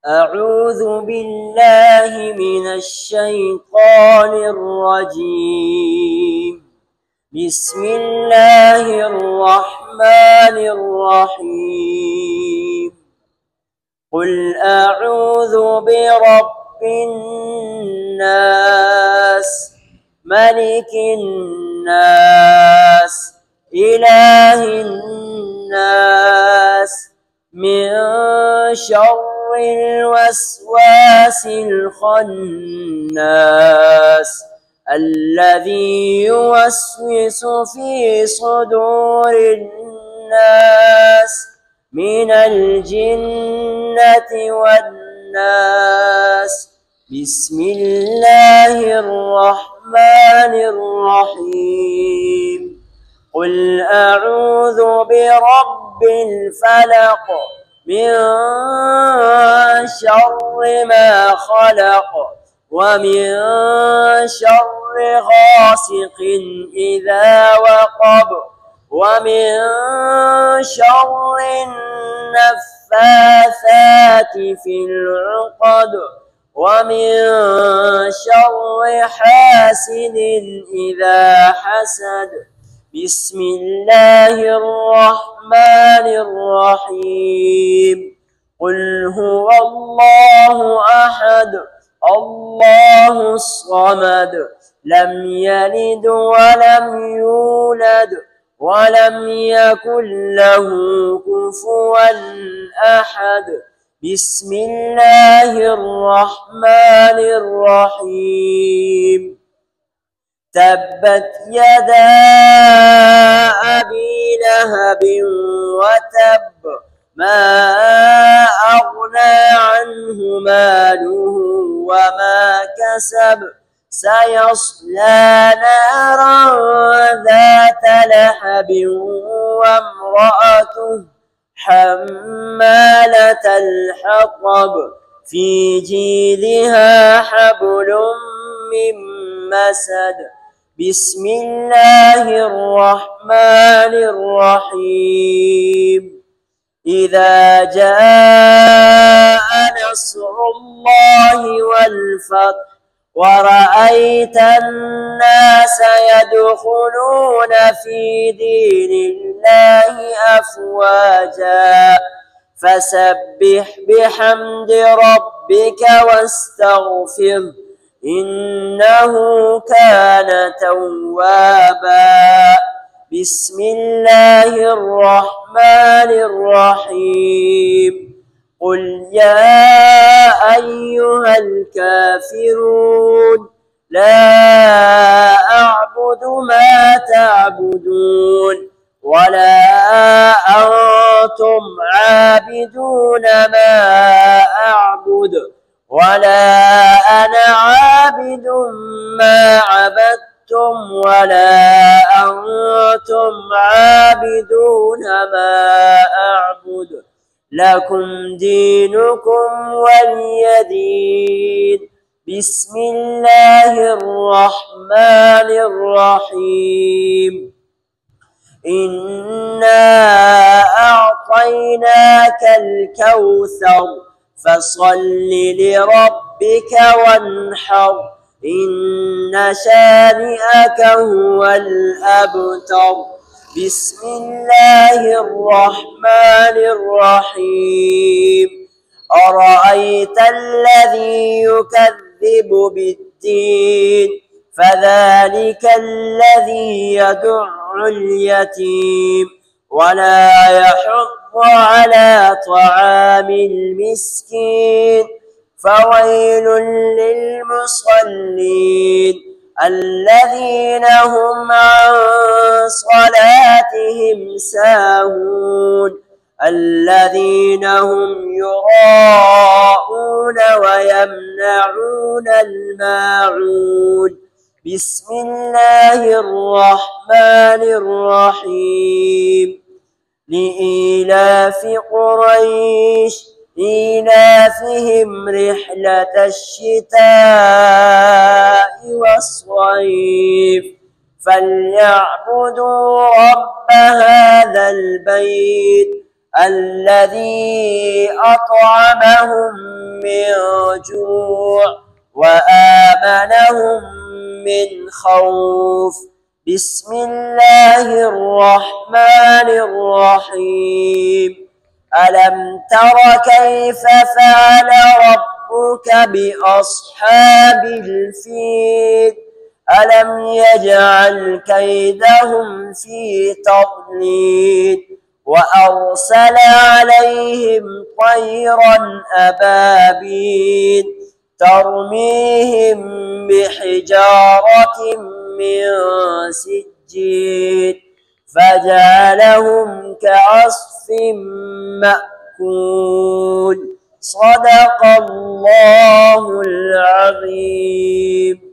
أعوذ بالله من الشيطان الرجيم. بسم الله الرحمن الرحيم. قل أعوذ برب الناس ملك الناس إله الناس من شر الوسواس الخناس الذي يوسوس في صدور الناس من الجنة والناس. بسم الله الرحمن الرحيم. قل أعوذ برب الفلق من شر ما خلق ومن شر غاسق إذا وقب ومن شر النفاثات في العقد ومن شر حاسد إذا حسد. بسم الله الرحمن الرحيم. قل هو الله أحد الله الصمد لم يلد ولم يولد ولم يكن له كفوا أحد. بسم الله الرحمن الرحيم. تبت يدا أبي لهب وتب ما أغنى عنه ماله وما كسب سيصلى نارا ذات لهب وامرأته حمالة الحطب في جيدها حبل من مسد. بسم الله الرحمن الرحيم. إذا جاء نصر الله والفتح ورأيت الناس يدخلون في دين الله أفواجا فسبح بحمد ربك واستغفره إنه كان توابا. بسم الله الرحمن الرحيم. قل يا أيها الكافرون لا أعبد ما تعبدون ولا أنتم عابدون ما أعبد ولا أنا عابد ما عبدتم ولا أنتم عابدون ما أعبد لكم دينكم ولي دين. بسم الله الرحمن الرحيم. إنا أعطيناك الكوثر فصل لربك وانحر إن شانئك هو الأبتر. بسم الله الرحمن الرحيم. أرأيت الذي يكذب بالدين فذلك الذي يدع اليتيم ولا يحض على طعام المسكين فويل للمصلين الذين هم عن صلاتهم ساهون الذين هم يراءون ويمنعون الماعون. بسم الله الرحمن الرحيم. لإيلاف قريش إيلافهم رحلة الشتاء والصيف فليعبدوا رب هذا البيت الذي أطعمهم من جوع وآمنهم من خوف. بسم الله الرحمن الرحيم. ألم تر كيف فعل ربك بأصحاب الفيل؟ ألم يجعل كيدهم في تضليل وأرسل عليهم طيرا أبابيل ترميهم بحجارة من سجيل فجعلهم كعصف مأكول. صدق الله العظيم.